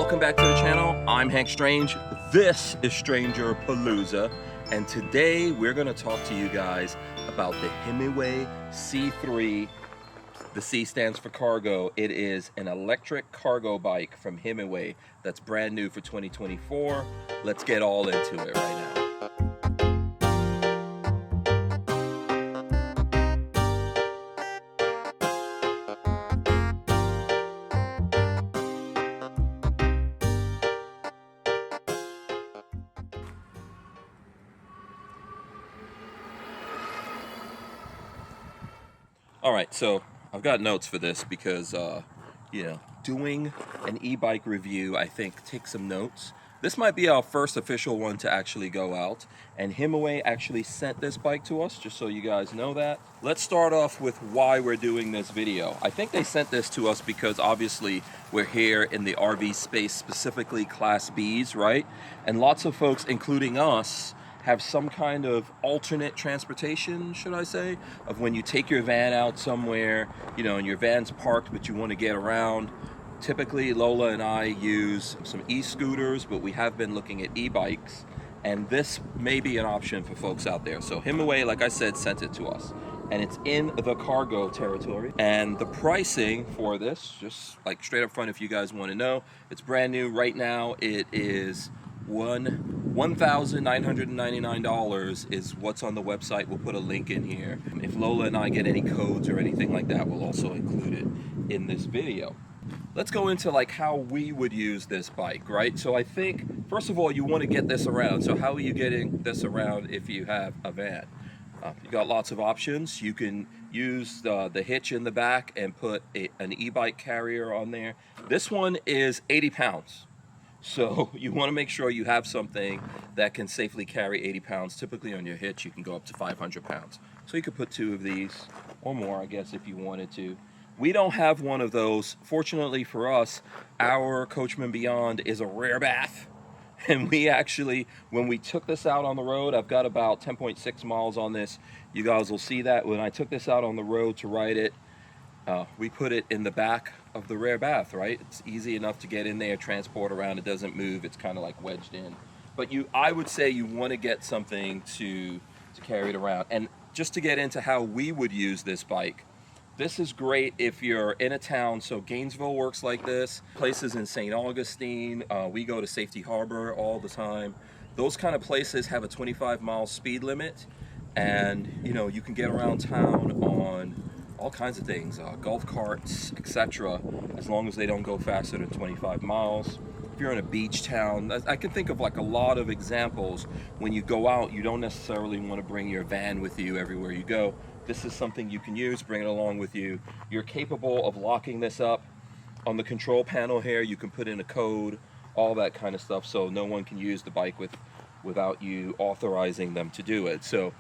Welcome back to the channel. I'm Hank Strange. This is StrangerPalooza, and today we're going to talk to you guys about the Himiway C3. The C stands for cargo. It is an electric cargo bike from Himiway that's brand new for 2024. Let's get all into it right now. All right, so I've got notes for this because, doing an e-bike review, I think, take some notes. This might be our first official one to actually go out, and Himiway actually sent this bike to us, just so you guys know that. Let's start off with why we're doing this video. I think they sent this to us because obviously we're here in the RV space, specifically Class Bs, right? And lots of folks, including us, have some kind of alternate transportation, should I say, of when you take your van out somewhere, and your van's parked, but you want to get around. Typically, Lola and I use some e-scooters, but we have been looking at e-bikes, and this may be an option for folks out there. So Himiway, like I said, sent it to us, and it's in the cargo territory. And the pricing for this, just like straight up front, if you guys want to know, it's brand new right now. It is $1,999 is what's on the website. We'll put a link in here. If Lola and I get any codes or anything like that, we'll also include it in this video. Let's go into like how we would use this bike, right? So I think, first of all, you want to get this around. So how are you getting this around if you have a van? You got lots of options. You can use the hitch in the back and put an e-bike carrier on there. This one is 80 pounds. So you want to make sure you have something that can safely carry 80 pounds. Typically on your hitch, you can go up to 500 pounds. So you could put two of these or more, I guess, if you wanted to. We don't have one of those. Fortunately for us, our Coachman Beyond is a rear bath. And we actually, when we took this out on the road, I've got about 10.6 miles on this. You guys will see that when I took this out on the road to ride it, we put it in the back of the rear bath, right? It's easy enough to get in there, transport around. It doesn't move. It's kind of like wedged in. But I would say you want to get something to carry it around. And just to get into how we would use this bike, this is great if you're in a town. So Gainesville works like this. Places in St. Augustine. We go to Safety Harbor all the time. Those kind of places have a 25-mile speed limit. And, you can get around town on all kinds of things, golf carts, etc., as long as they don't go faster than 25 miles. If you're in a beach town, I can think of like a lot of examples. When you go out, you don't necessarily want to bring your van with you everywhere you go. This is something you can use, bring it along with you. You're capable of locking this up. On the control panel here, you can put in a code, all that kind of stuff, so no one can use the bike without you authorizing them to do it. So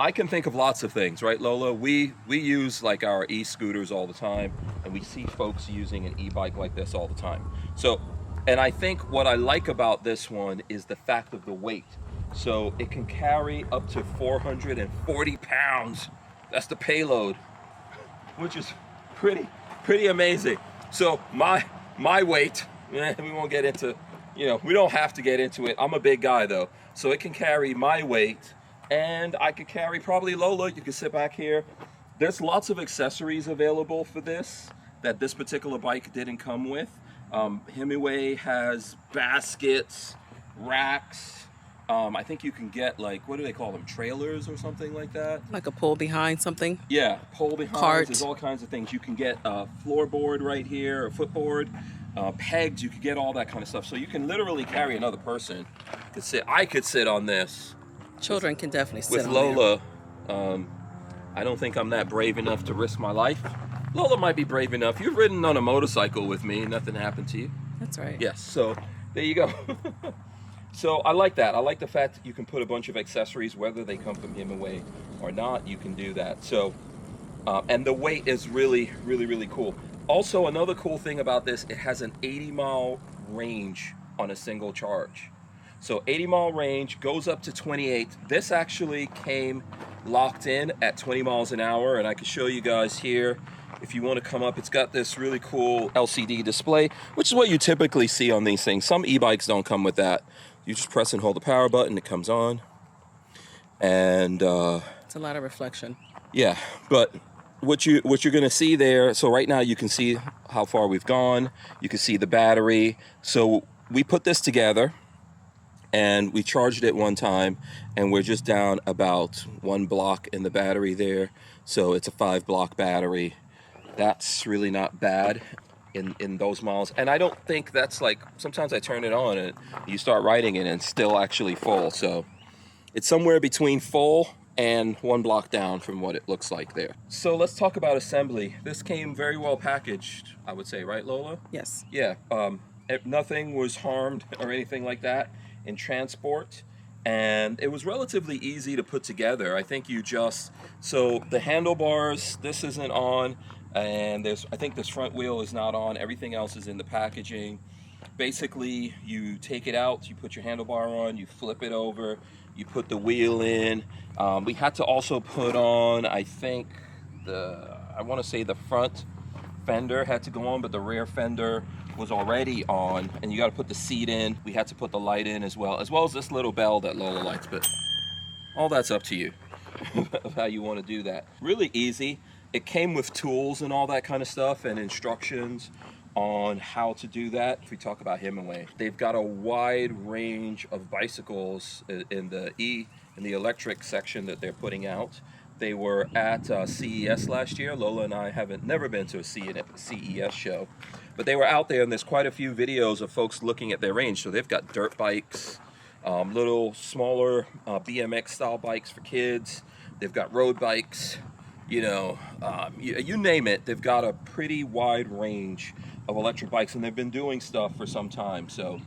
I can think of lots of things, right, Lola? We use like our e-scooters all the time, and we see folks using an e-bike like this all the time. So, and I think what I like about this one is the fact of the weight. So it can carry up to 440 pounds. That's the payload, which is pretty amazing. So my weight, we won't get into, we don't have to get into it. I'm a big guy though, so it can carry my weight. And I could carry probably Lola. You can sit back here. There's lots of accessories available for this that this particular bike didn't come with. Himiway has baskets, racks. I think you can get like, what do they call them? Trailers or something like that? Like a pull behind something? Yeah, pull behind. Cart. There's all kinds of things. You can get a floorboard right here, a footboard, pegs. You could get all that kind of stuff. So you can literally carry another person. I could sit on this. Children can definitely sit with on Lola. I don't think I'm that brave enough to risk my life. Lola might be brave enough. You've ridden on a motorcycle with me, nothing happened to you. That's right. Yes, so there you go. So I like that. I like the fact that you can put a bunch of accessories, whether they come from Himiway or not, you can do that. So, and the weight is really cool. Also, another cool thing about this, it has an 80-mile range on a single charge. So 80-mile range, goes up to 28. This actually came locked in at 20 miles an hour, and I can show you guys here. if you want to come up, it's got this really cool LCD display, which is what you typically see on these things. Some e-bikes don't come with that. You just press and hold the power button, it comes on. And it's a lot of reflection. yeah, but what you're going to see there, so right now you can see how far we've gone. You can see the battery. So we put this together and we charged it one time, and we're just down about 1 block in the battery there. So it's a 5-block battery. That's really not bad in those miles. And I don't think that's like, sometimes I turn it on and you start riding it and it's still actually full. So it's somewhere between full and 1 block down from what it looks like there. So let's talk about assembly. This came very well packaged, I would say, right, Lola? Yes. Yeah, nothing was harmed or anything like that in transport, and it was relatively easy to put together. I think so the handlebars, this isn't on, and I think this front wheel is not on. Everything else is in the packaging. Basically, you take it out, you put your handlebar on, you flip it over, you put the wheel in. We had to also put on, I think, I want to say the front fender had to go on, but the rear fender was already on, and you got to put the seat in. We had to put the light in as well as this little bell that Lola likes, but all that's up to you how you want to do that. Really easy. It came with tools and all that kind of stuff and instructions on how to do that. If we talk about Himiway, they've got a wide range of bicycles in the electric section that they're putting out. They were at CES last year. Lola and I never been to a CES show, but they were out there, and there's quite a few videos of folks looking at their range. So they've got dirt bikes, little smaller BMX style bikes for kids. They've got road bikes, you name it. They've got a pretty wide range of electric bikes, and they've been doing stuff for some time. So,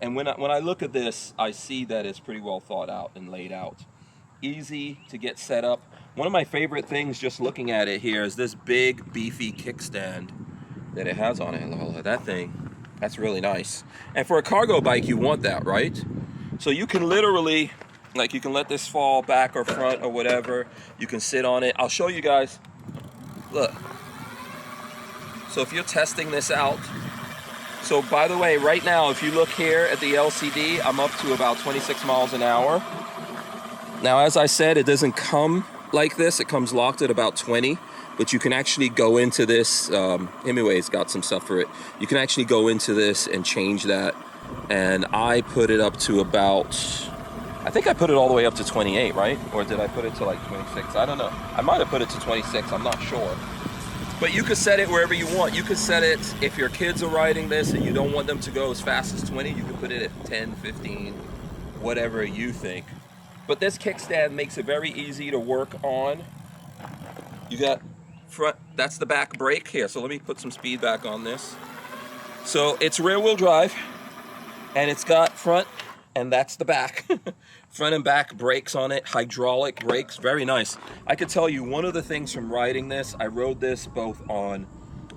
and when I look at this, I see that it's pretty well thought out and laid out. Easy to get set up. One of my favorite things just looking at it here is this big beefy kickstand that it has on it, Lola. That thing, that's really nice. And for a cargo bike, you want that, right? So you can literally, like, you can let this fall back or front or whatever. You can sit on it. I'll show you guys. Look. So if you're testing this out, so by the way, right now, if you look here at the LCD, I'm up to about 26 miles an hour. Now, as I said, it doesn't come like this. It comes locked at about 20, but you can actually go into this. Himiway's got some stuff for it. You can actually go into this and change that. And I put it up to about, I think I put it all the way up to 28, right? Or did I put it to like 26? I don't know. I might have put it to 26. I'm not sure. But you could set it wherever you want. You could set it, if your kids are riding this and you don't want them to go as fast as 20, you could put it at 10, 15, whatever you think. But this kickstand makes it very easy to work on. You got front, that's the back brake here. So let me put some speed back on this. So it's rear wheel drive, and it's got front, and that's the back. Front and back brakes on it, hydraulic brakes, very nice. I could tell you one of the things from riding this, I rode this both on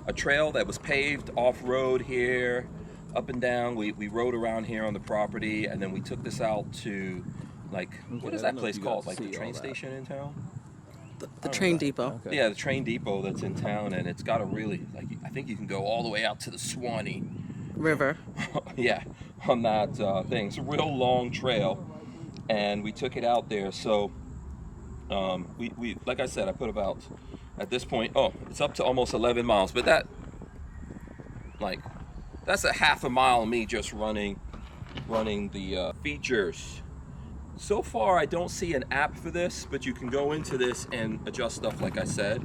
a trail that was paved, off-road here, up and down. We rode around here on the property, and then we took this out to, like, what is that place called? Like the train station in town? The train depot. Okay. Yeah, the train depot that's in town, and it's got a really, like, I think you can go all the way out to the Swanee River. yeah, on that thing. It's a real long trail, and we took it out there. So we like I said, I put about, at this point, it's up to almost 11 miles, but that's a half a mile of me just running the features. So far, I don't see an app for this, but you can go into this and adjust stuff like I said.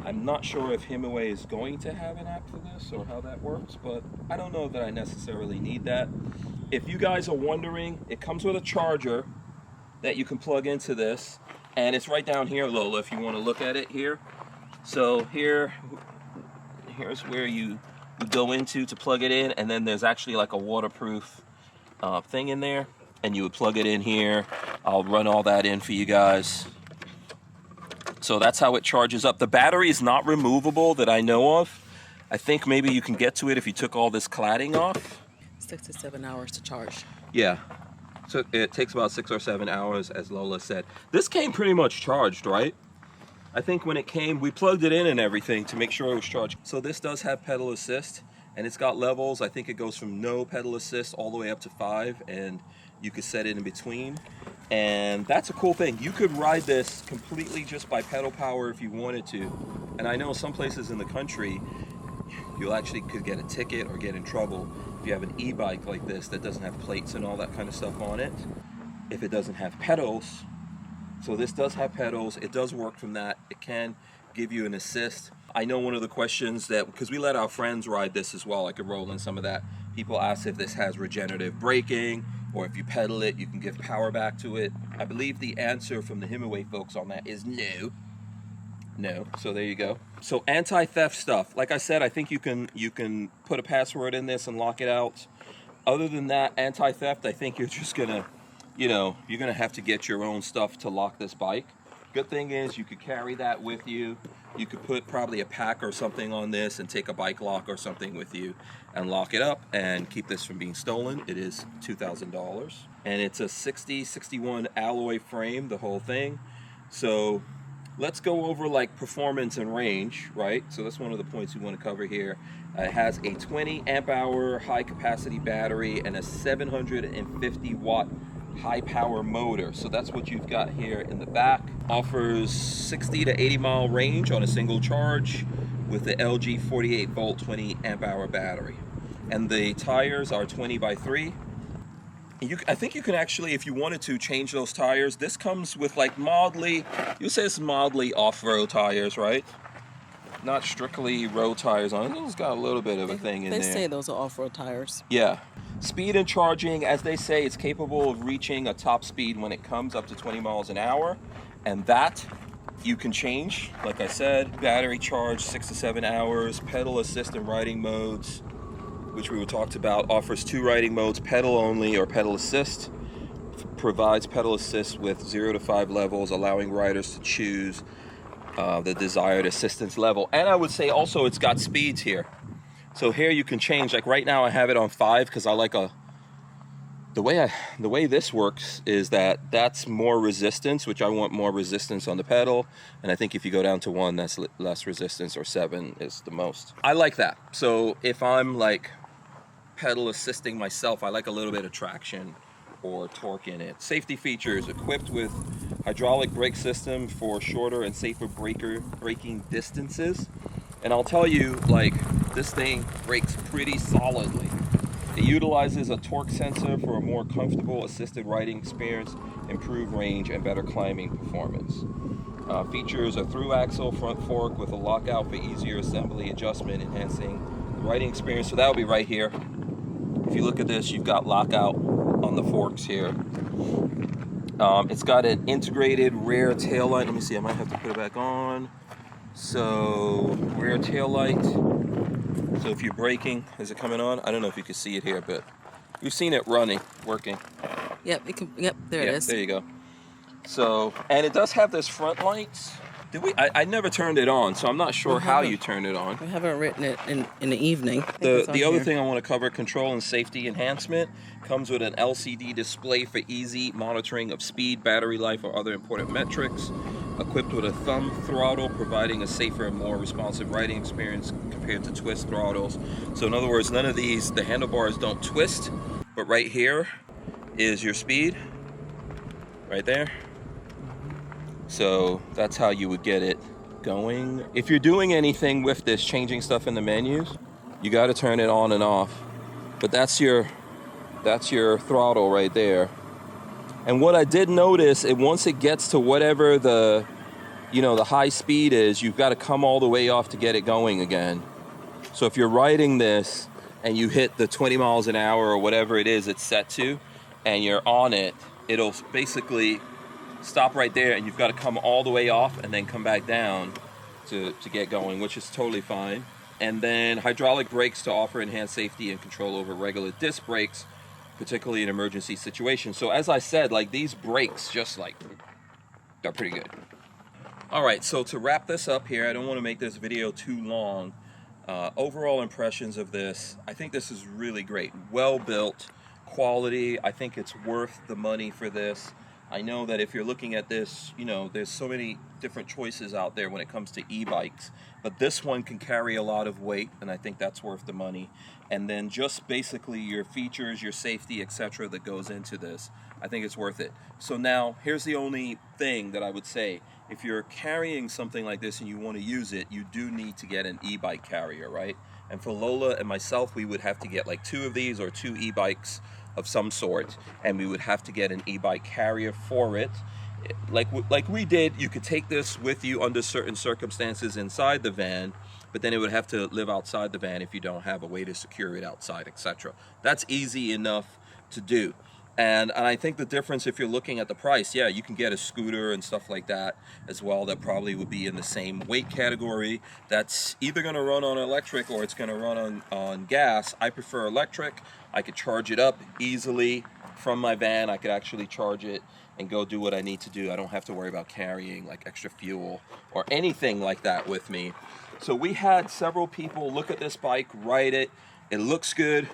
I'm not sure if Himiway is going to have an app for this or how that works, but I don't know that I necessarily need that. If you guys are wondering, it comes with a charger that you can plug into this, and it's right down here, Lola, if you want to look at it here. So here's where you go into to plug it in, and then there's actually like a waterproof thing in there, and you would plug it in here. I'll run all that in for you guys. So that's how it charges up. The battery is not removable that I know of. I think maybe you can get to it if you took all this cladding off. 6 to 7 hours to charge. Yeah. So it takes about 6 or 7 hours, as Lola said. This came pretty much charged, right? I think when it came, we plugged it in and everything to make sure it was charged. So this does have pedal assist, and it's got levels. I think it goes from no pedal assist all the way up to 5, and you could set it in between. And that's a cool thing. You could ride this completely just by pedal power if you wanted to. And I know some places in the country, you actually could get a ticket or get in trouble if you have an e-bike like this that doesn't have plates and all that kind of stuff on it, if it doesn't have pedals. So this does have pedals. It does work from that. It can give you an assist. I know one of the questions that, because we let our friends ride this as well, I could roll in some of that. People ask if this has regenerative braking, or if you pedal it, you can give power back to it. I believe the answer from the Himiway folks on that is no. No, so there you go. So anti-theft stuff. Like I said, I think you can put a password in this and lock it out. Other than that, anti-theft, I think you're just gonna, you're gonna have to get your own stuff to lock this bike. Good thing is you could carry that with you. You could put probably a pack or something on this and take a bike lock or something with you and lock it up and keep this from being stolen. It is $2,000. And it's a 61 alloy frame, the whole thing. So let's go over like performance and range, right? So that's one of the points we want to cover here. It has a 20 amp hour high capacity battery and a 750 watt high power motor. So that's what you've got here in the back. Offers 60 to 80 mile range on a single charge with the LG 48 volt 20 amp hour battery. And the tires are 20x3. I think you can actually, if you wanted to, change those tires. This comes with like mildly, you say it's mildly off-road tires, right? Not strictly road tires on it. It's got a little bit of a thing in there. They say those are off-road tires. Yeah. Speed and charging, as they say, it's capable of reaching a top speed when it comes up to 20 miles an hour. And that you can change. Like I said, battery charge 6 to 7 hours, pedal assist and riding modes, which we talked about, offers 2 riding modes, pedal only or pedal assist. Provides pedal assist with 0 to 5 levels, allowing riders to choose the desired assistance level. And I would say also it's got speeds here. So here you can change, like right now I have it on 5 because I like the way this works is that that's more resistance, which I want more resistance on the pedal. And I think if you go down to 1, that's less resistance, or 7 is the most. I like that. So if I'm like pedal assisting myself, I like a little bit of traction or torque in it. Safety features: equipped with hydraulic brake system for shorter and safer braking distances. And I'll tell you, like, this thing brakes pretty solidly. It utilizes a torque sensor for a more comfortable assisted riding experience, improved range, and better climbing performance. Features a through axle front fork with a lockout for easier assembly adjustment, enhancing the riding experience. So that'll be right here. If you look at this, you've got lockout on the forks here. It's got an integrated rear tail light. Let me see, I might have to put it back on. So rear tail light. So if you're braking, is it coming on? I don't know if you can see it here, but you've seen it running, working. Yep, it can. Yep, there it is. There you go. So, and it does have this front lights. I never turned it on, so I'm not sure how you turn it on. We haven't written it in the evening. The other thing I want to cover, control and safety enhancement, comes with an LCD display for easy monitoring of speed, battery life, or other important metrics. Equipped with a thumb throttle, providing a safer and more responsive riding experience compared to twist throttles. So in other words, none of these, the handlebars don't twist, but right here is your speed, right there. So that's how you would get it going. If you're doing anything with this, changing stuff in the menus, you got to turn it on and off. But that's your throttle right there. And what I did notice, once it gets to whatever the high speed is, you've got to come all the way off to get it going again. So if you're riding this and you hit the 20 miles an hour or whatever it is it's set to, and you're on it, it'll basically stop right there, and you've got to come all the way off and then come back down to get going, which is totally fine. And then hydraulic brakes to offer enhanced safety and control over regular disc brakes, particularly in emergency situations. So as I said, like, these brakes they're pretty good. All right, so to wrap this up here, I don't want to make this video too long. Overall impressions of this, I think this is really great. Well built, quality. I think it's worth the money for this. I know that if you're looking at this, you know, there's so many different choices out there when it comes to e-bikes, but this one can carry a lot of weight, and I think that's worth the money. And then just basically your features, your safety, etc. that goes into this, I think it's worth it. So now, here's the only thing that I would say. If you're carrying something like this and you want to use it, you do need to get an e-bike carrier, right? And for Lola and myself, we would have to get like 2 of these or 2 e-bikes of some sort, and we would have to get an e-bike carrier for it. Like we did, you could take this with you under certain circumstances inside the van, but then it would have to live outside the van if you don't have a way to secure it outside, etc. That's easy enough to do. And I think the difference, if you're looking at the price, yeah, you can get a scooter and stuff like that as well that probably would be in the same weight category. That's either going to run on electric or it's going to run on gas. I prefer electric. I could charge it up easily from my van. I could actually charge it and go do what I need to do. I don't have to worry about carrying like extra fuel or anything like that with me. So we had several people look at this bike, ride it. It looks good.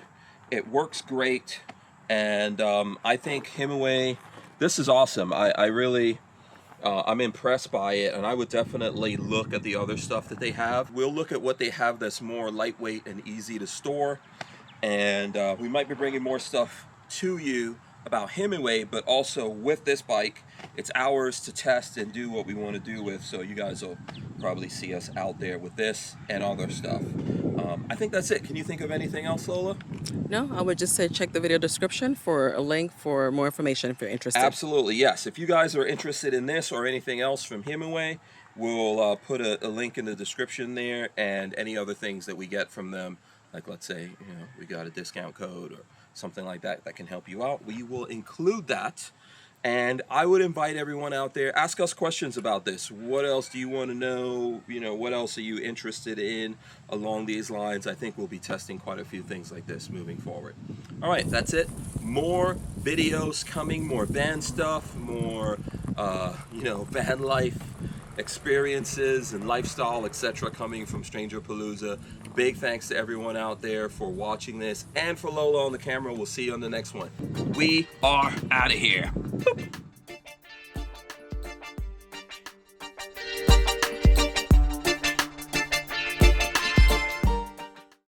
It works great. And I think Himiway, this is awesome. I really, I'm impressed by it, and I would definitely look at the other stuff that they have. We'll look at what they have that's more lightweight and easy to store, and we might be bringing more stuff to you about Himiway, but also with this bike, it's ours to test and do what we want to do with, so you guys will probably see us out there with this and other stuff. I think that's it. Can you think of anything else, Lola? No, I would just say check the video description for a link for more information if you're interested. Absolutely, yes. If you guys are interested in this or anything else from Himiway, we'll put a link in the description there, and any other things that we get from them, like let's say, you know, we got a discount code or something like that that can help you out, we will include that. And I would invite everyone out there, ask us questions about this. What else do you want to know? You know, what else are you interested in along these lines? I think we'll be testing quite a few things like this moving forward. All right, that's it. More videos coming, more van stuff, more, you know, van life experiences and lifestyle, etc. coming from StrangerPalooza. Big thanks to everyone out there for watching this, and for Lola on the camera. We'll see you on the next one. We are out of here. Boop.